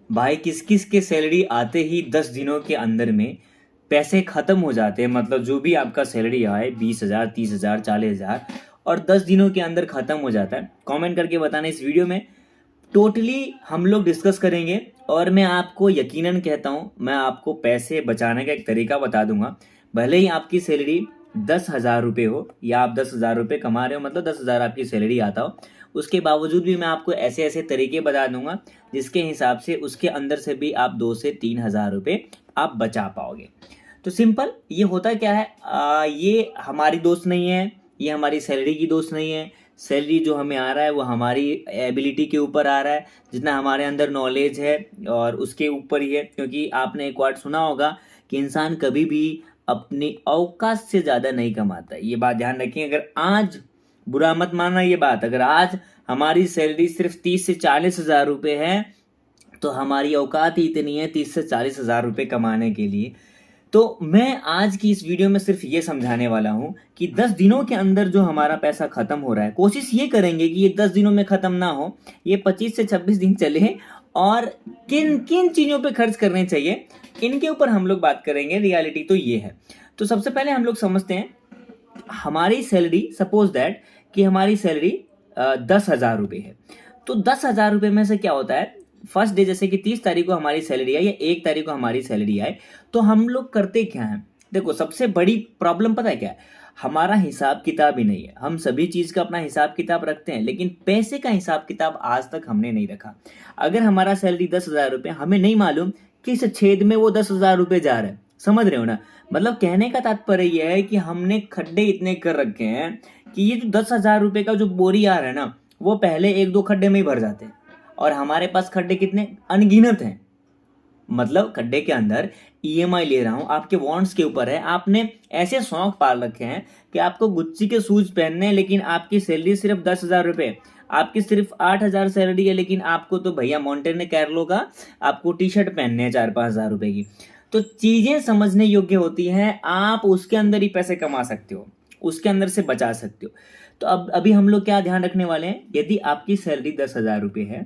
भाई किस किस के सैलरी आते ही 10 दिनों के अंदर में पैसे खत्म हो जाते हैं। मतलब जो भी आपका सैलरी आए 20,000 30,000 40,000 और 10 दिनों के अंदर खत्म हो जाता है। कमेंट करके बताना। इस वीडियो में टोटली हम लोग डिस्कस करेंगे और मैं आपको यकीनन कहता हूँ, मैं आपको पैसे बचाने का एक तरीका बता दूंगा। भले ही आपकी सैलरी 10,000 रुपये हो या आप 10,000 रुपये कमा रहे हो, मतलब 10,000 आपकी सैलरी आता हो, उसके बावजूद भी मैं आपको ऐसे ऐसे तरीके बता दूंगा जिसके हिसाब से उसके अंदर से भी आप 2 से 3 हज़ार रुपये आप बचा पाओगे। तो सिंपल ये होता क्या है, ये हमारी दोस्त नहीं है, ये हमारी सैलरी की दोस्त नहीं है। सैलरी जो हमें आ रहा है वो हमारी एबिलिटी के ऊपर आ रहा है, जितना हमारे अंदर नॉलेज है और उसके ऊपर ही है। क्योंकि आपने एक वर्ड सुना होगा कि इंसान कभी भी अपनी औकात से ज़्यादा नहीं कमाता। ये बात ध्यान रखें। अगर आज, बुरा मत मानना ये बात, अगर आज हमारी सैलरी सिर्फ 30 से 40 हज़ार रुपये है तो हमारी औकात ही इतनी है 30 से 40 हज़ार रुपये कमाने के लिए। तो मैं आज की इस वीडियो में सिर्फ ये समझाने वाला हूँ कि 10 दिनों के अंदर जो हमारा पैसा खत्म हो रहा है, कोशिश ये करेंगे कि ये 10 दिनों में खत्म ना हो, ये 25 से 26 दिन चले। और किन किन चीज़ों पे खर्च करने चाहिए इनके ऊपर हम लोग बात करेंगे। रियलिटी तो ये है। तो सबसे पहले हम लोग समझते हैं हमारी सैलरी, सपोज दैट कि हमारी सैलरी 10,000 रुपये है। तो 10,000 रुपये में से क्या होता है, फर्स्ट डे जैसे कि 30 तारीख को हमारी सैलरी आए या 1 तारीख को हमारी सैलरी आए, तो हम लोग करते क्या हैं। देखो सबसे बड़ी प्रॉब्लम पता है क्या है, हमारा हिसाब किताब ही नहीं है। हम सभी चीज़ का अपना हिसाब किताब रखते हैं, लेकिन पैसे का हिसाब किताब आज तक हमने नहीं रखा। अगर हमारा सैलरी 10,000 रुपये, हमें नहीं मालूम किस छेद में वो 10,000 रुपये जा रहे हैं। समझ रहे हो ना। मतलब कहने का तात्पर्य यह है कि हमने खड्डे इतने कर रखे हैं कि ये जो 10,000 रुपये का जो बोरी आ रहा है ना, वो पहले 1-2 खड्डे में ही भर जाते हैं। और हमारे पास खड्डे कितने अनगिनत हैं। मतलब खड्डे के अंदर ईएमआई ले रहा हूं, आपके वांट्स के ऊपर है। आपने ऐसे शौक पाल रखे हैं कि आपको गुच्ची के शूज पहनने हैं, लेकिन आपकी सैलरी सिर्फ 10,000 रुपये, आपकी सिर्फ 8,000 सैलरी है, लेकिन आपको तो भैया मॉन्टेने कैर्लो का आपको टी शर्ट पहनने हैं 4-5 हज़ार रुपये की। तो चीजें समझने योग्य होती हैं। आप उसके अंदर ही पैसे कमा सकते हो, उसके अंदर से बचा सकते हो। तो अब अभी हम लोग क्या ध्यान रखने वाले हैं, यदि आपकी सैलरी 10,000 रुपये है,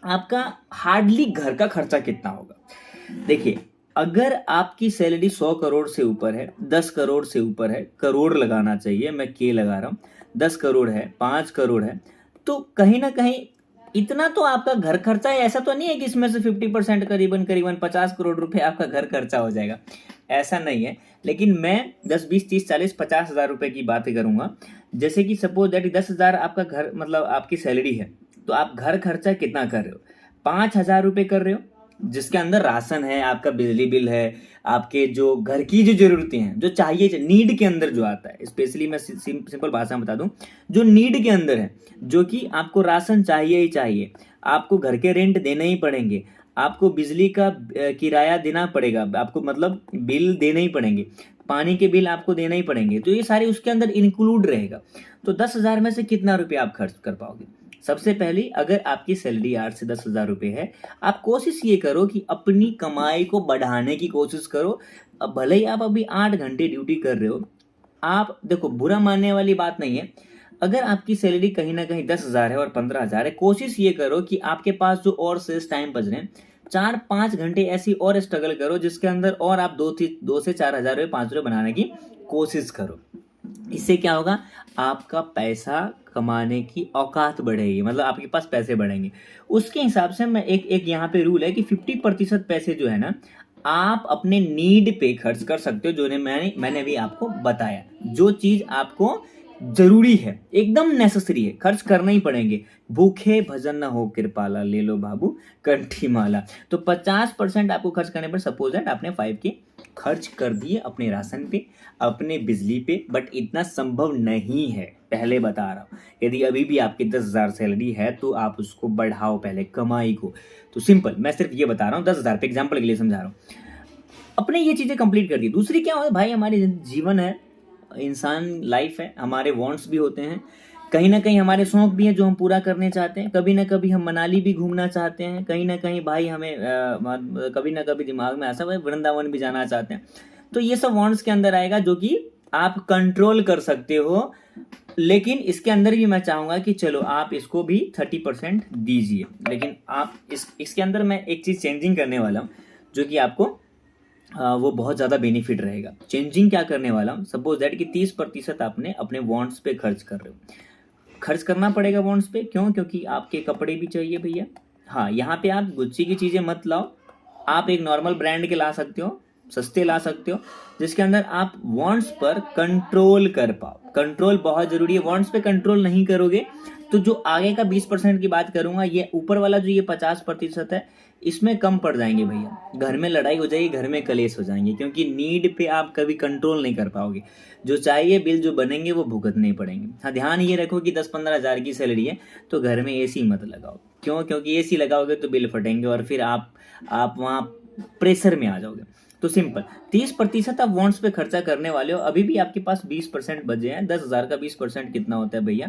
आपका हार्डली घर का खर्चा कितना होगा। देखिए, अगर आपकी सैलरी 100 करोड़ से ऊपर है, 10 करोड़ से ऊपर है, करोड़ लगाना चाहिए, मैं के लगा रहा हूँ, 10 करोड़ है, 5 करोड़ है, तो कहीं ना कहीं इतना तो आपका घर खर्चा है। ऐसा तो नहीं है कि इसमें से 50% करीबन करीबन 50 करोड़ रुपए आपका घर खर्चा हो जाएगा, ऐसा नहीं है। लेकिन मैं 10 20 30 40 50 हज़ार रुपए की बात करूंगा। जैसे कि सपोज दैट 10,000 आपका घर, मतलब आपकी सैलरी है, तो आप घर खर्चा कितना कर रहे हो, 5,000 रुपये कर रहे हो, जिसके अंदर राशन है, आपका बिजली बिल है, आपके जो घर की जो जरूरतें हैं, जो चाहिए नीड के अंदर जो आता है, स्पेशली मैं सिंपल भाषा में बता दूं, जो नीड के अंदर है, जो कि आपको राशन चाहिए ही चाहिए, आपको घर के रेंट देने ही पड़ेंगे, आपको बिजली का किराया देना पड़ेगा, आपको मतलब बिल देने ही पड़ेंगे, पानी के बिल आपको देने ही पड़ेंगे, तो ये सारे उसके अंदर इंक्लूड रहेगा। तो 10,000 में से कितना रुपया आप खर्च कर पाओगे। सबसे पहली, अगर आपकी सैलरी 8 से 10 हज़ार रुपये है, आप कोशिश ये करो कि अपनी कमाई को बढ़ाने की कोशिश करो। अब भले ही आप अभी 8 घंटे ड्यूटी कर रहे हो, आप देखो बुरा मानने वाली बात नहीं है। अगर आपकी सैलरी कहीं ना कहीं 10,000 है और 15,000 है, कोशिश ये करो कि आपके पास जो और शेष टाइम बच रहे हैं, 4-5 घंटे ऐसी और स्ट्रगल करो जिसके अंदर और आप 2 से 4 हज़ार रुपये 5 रुपये बनाने की कोशिश करो। इससे क्या होगा, आपका पैसा कमाने की औकात बढ़ेगी, मतलब आपके पास पैसे बढ़ेंगे। उसके हिसाब से मैं एक यहाँ पे रूल है कि 50% पैसे जो है ना, आप अपने नीड पे खर्च कर सकते हो। जो ने मैंने अभी आपको बताया, जो चीज आपको जरूरी है, एकदम नेसेसरी है, खर्च करना ही पड़ेंगे। भूखे भजन न हो कृपाला, ले लो बाबू कंठी माला। तो 50% आपको खर्च करने पर, सपोज दैट आपने 5 के खर्च कर दिए अपने राशन पे, अपने बिजली पे, बट इतना संभव नहीं है, पहले बता रहा हूँ। यदि अभी भी आपकी 10,000 सैलरी है तो आप उसको बढ़ाओ पहले कमाई को। तो सिंपल, मैं सिर्फ ये बता रहा हूँ, 10,000 पे एग्जाम्पल के लिए समझा रहा हूँ। अपने ये चीजें कंप्लीट कर दी। दूसरी क्या है भाई, हमारी जीवन है, इंसान लाइफ है, हमारे वांट्स भी होते हैं, कहीं ना कहीं हमारे शौक भी हैं जो हम पूरा करने चाहते हैं। कभी ना कभी हम मनाली भी घूमना चाहते हैं, कहीं ना कहीं भाई हमें कभी ना कभी दिमाग में ऐसा है वृंदावन भी जाना चाहते हैं। तो ये सब वांट्स के अंदर आएगा, जो कि आप कंट्रोल कर सकते हो, लेकिन इसके अंदर भी मैं चाहूंगा कि चलो आप इसको भी 30% दीजिए, लेकिन आप इसके अंदर मैं एक चीज़ चेंजिंग करने वाला हूँ जो कि आपको वो बहुत ज़्यादा बेनिफिट रहेगा। चेंजिंग क्या करने वाला हूँ, सपोज दैट कि 30% आपने अपने वॉन्ट्स पे खर्च कर रहे हो। खर्च करना पड़ेगा वॉन्ट्स पे, क्यों? क्योंकि आपके कपड़े भी चाहिए भैया। हाँ, यहाँ पे आप गुच्ची की चीज़ें मत लाओ, आप एक नॉर्मल ब्रांड के ला सकते हो, सस्ते ला सकते हो, जिसके अंदर आप वॉन्ट्स पर कंट्रोल कर पाओ। कंट्रोल बहुत ज़रूरी है। वॉन्ट्स पे कंट्रोल नहीं करोगे तो जो आगे का 20% की बात करूंगा, ये ऊपर वाला जो ये 50% है, इसमें कम पड़ जाएंगे भैया। घर में लड़ाई हो जाएगी, घर में कलेश हो जाएंगे, क्योंकि नीड पे आप कभी कंट्रोल नहीं कर पाओगे। जो चाहिए बिल जो बनेंगे वो भुगतने पड़ेंगे। हाँ, ध्यान ये रखो कि 10-15 हज़ार की सैलरी है तो घर में एसी मत लगाओ। क्यों? क्योंकि एसी लगाओगे तो बिल फटेंगे और फिर आप वहाँ प्रेशर में आ जाओगे। तो सिंपल 30% आप वॉन्ट्स पे खर्चा करने वाले हो, अभी भी आपके पास 20% बचे हैं। 10,000 का 20% कितना होता है भैया?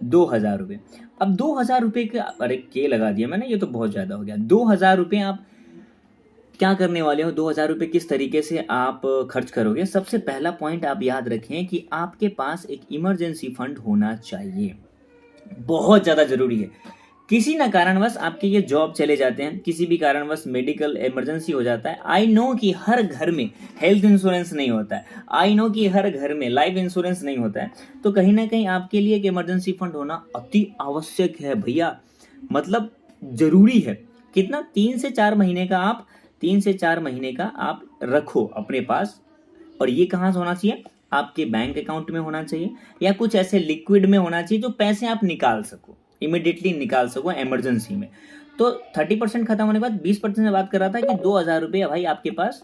2,000 रुपये। अब 2,000 रुपये के, अरे के लगा दिया मैंने, ये तो बहुत ज़्यादा हो गया। 2,000 रुपये आप क्या करने वाले हो? 2,000 रुपये किस तरीके से आप खर्च करोगे? सबसे पहला पॉइंट आप याद रखें कि आपके पास एक इमरजेंसी फंड होना चाहिए, बहुत ज़्यादा ज़रूरी है। किसी ना कारणवश आपके ये जॉब चले जाते हैं, किसी भी कारणवश मेडिकल इमरजेंसी हो जाता है। आई नो कि हर घर में हेल्थ इंश्योरेंस नहीं होता है, आई नो कि हर घर में लाइफ इंश्योरेंस नहीं होता है, तो कहीं ना कहीं आपके लिए एक इमरजेंसी फंड होना अति आवश्यक है भैया, मतलब ज़रूरी है। कितना? 3 से 4 महीने का आप रखो अपने पास। और ये कहाँ से होना चाहिए? आपके बैंक अकाउंट में होना चाहिए, या कुछ ऐसे लिक्विड में होना चाहिए जो पैसे आप निकाल सको, इमिडिएटली निकाल सको इमरजेंसी में। तो 30% खत्म होने के बाद 20% में बात कर रहा था कि 2,000 रुपये भाई आपके पास,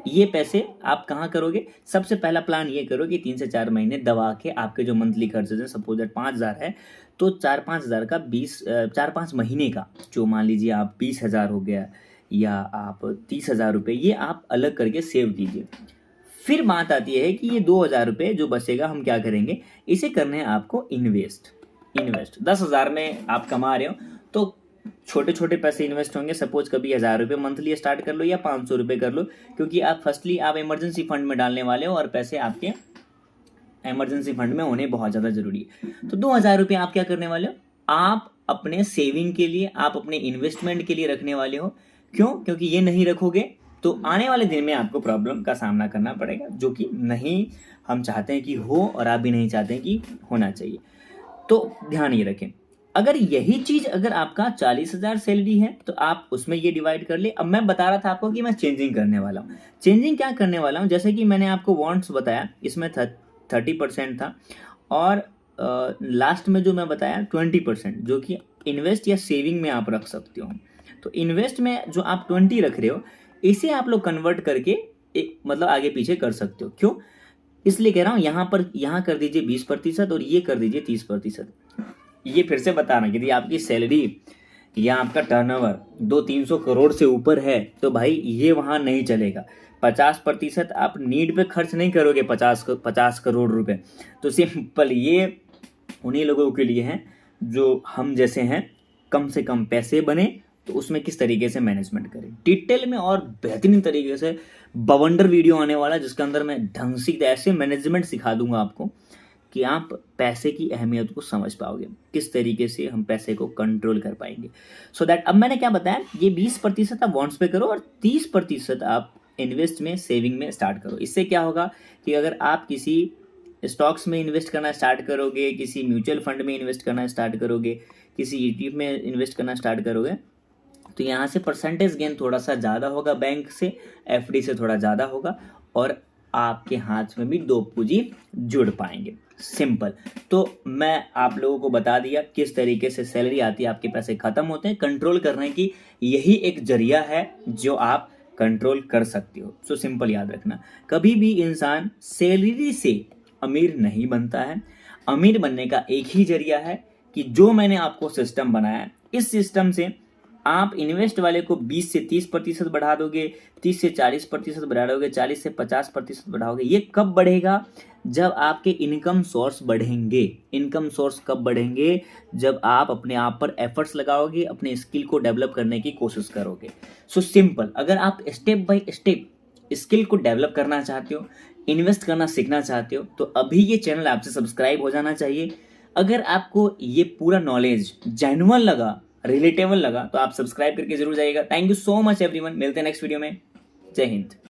ये पैसे आप कहाँ करोगे? सबसे पहला प्लान ये करो कि 3 से 4 महीने दबा के आपके जो मंथली खर्चेज हैं, सपोज दैट 5,000 है, तो 4-5 हज़ार का 4-5 महीने का, जो मान लीजिए आप 20,000 हो गया या आप 30,000 रुपये, ये आप अलग करके सेव कीजिए। फिर बात आती है कि ये 2,000 रुपये जो बचेगा हम क्या करेंगे? इसे करने हैं आपको इन्वेस्ट। 10,000 में आप कमा रहे हो तो छोटे छोटे पैसे इन्वेस्ट होंगे। सपोज कभी 1,000 रुपये मंथली स्टार्ट कर लो या 500 रुपये कर लो, क्योंकि आप फर्स्टली आप इमरजेंसी फंड में डालने वाले हो और पैसे आपके इमरजेंसी फंड में होने बहुत ज़्यादा ज़रूरी है। तो 2,000 रुपये आप क्या करने वाले हो? आप अपने सेविंग के लिए, आप अपने इन्वेस्टमेंट के लिए रखने वाले हो। क्यों? क्योंकि ये नहीं रखोगे तो आने वाले दिन में आपको प्रॉब्लम का सामना करना पड़ेगा, जो कि नहीं हम चाहते हैं कि हो, और आप भी नहीं चाहते हैं कि होना चाहिए। तो ध्यान ये रखें, अगर यही चीज़ अगर आपका 40,000 सैलरी है तो आप उसमें ये डिवाइड कर ले। अब मैं बता रहा था आपको कि मैं चेंजिंग करने वाला हूँ। चेंजिंग क्या करने वाला हूँ? जैसे कि मैंने आपको वॉन्ट्स बताया, इसमें 30% था, और लास्ट में जो मैं बताया 20%, जो कि इन्वेस्ट या सेविंग में आप रख सकते हो। तो इन्वेस्ट में जो आप 20 रख रहे हो, इसे आप लोग कन्वर्ट करके एक मतलब आगे पीछे कर सकते हो। क्यों? इसलिए कह रहा हूँ, यहाँ कर दीजिए 20% और ये कर दीजिए 30%। ये फिर से बता रहा हूँ, यदि आपकी सैलरी या आपका टर्नओवर 200-300 करोड़ से ऊपर है तो भाई ये वहाँ नहीं चलेगा। 50% आप नीड पे खर्च नहीं करोगे, 50 करोड़ रुपए। तो सिंपल ये उन्हीं लोगों के लिए हैं जो हम जैसे हैं, कम से कम पैसे बने तो उसमें किस तरीके से मैनेजमेंट करें। डिटेल में और बेहतरीन तरीके से बवंडर वीडियो आने वाला है, जिसके अंदर मैं ढंग से ऐसे मैनेजमेंट सिखा दूंगा आपको कि आप पैसे की अहमियत को समझ पाओगे, किस तरीके से हम पैसे को कंट्रोल कर पाएंगे। सो दैट अब मैंने क्या बताया, ये 20% आप बॉन्ड्स पे करो और 30% आप इन्वेस्ट में, सेविंग में स्टार्ट करो। इससे क्या होगा कि अगर आप किसी स्टॉक्स में इन्वेस्ट करना स्टार्ट करोगे, किसी म्यूचुअल फंड में इन्वेस्ट करना स्टार्ट करोगे, किसी ETF में इन्वेस्ट करना स्टार्ट करोगे, तो यहाँ से परसेंटेज गेन थोड़ा सा ज़्यादा होगा, बैंक से, FD से थोड़ा ज़्यादा होगा, और आपके हाथ में भी 2 पूंजी जुड़ पाएंगे। सिंपल। तो मैं आप लोगों को बता दिया किस तरीके से सैलरी आती है, आपके पैसे खत्म होते हैं। कंट्रोल करने की यही एक जरिया है जो आप कंट्रोल कर सकते हो। सो सिंपल याद रखना, कभी भी इंसान सैलरी से अमीर नहीं बनता है। अमीर बनने का एक ही जरिया है कि जो मैंने आपको सिस्टम बनाया है, इस सिस्टम से आप इन्वेस्ट वाले को 20 से 30% बढ़ा दोगे, 30 से 40% बढ़ा दोगे, 40 से 50% बढ़ाओगे। ये कब बढ़ेगा? जब आपके इनकम सोर्स बढ़ेंगे। इनकम सोर्स कब बढ़ेंगे? जब आप अपने आप पर एफर्ट्स लगाओगे, अपने स्किल को डेवलप करने की कोशिश करोगे। सो सिंपल, अगर आप स्टेप बाय स्टेप स्किल को डेवलप करना चाहते हो, इन्वेस्ट करना सीखना चाहते हो, तो अभी ये चैनल आपसे सब्सक्राइब हो जाना चाहिए। अगर आपको ये पूरा नॉलेज जेन्युइन लगा, रिलेटेबल लगा, तो आप सब्सक्राइब करके जरूर जाइएगा। Thank you so much everyone, मिलते हैं नेक्स्ट वीडियो में। जय हिंद।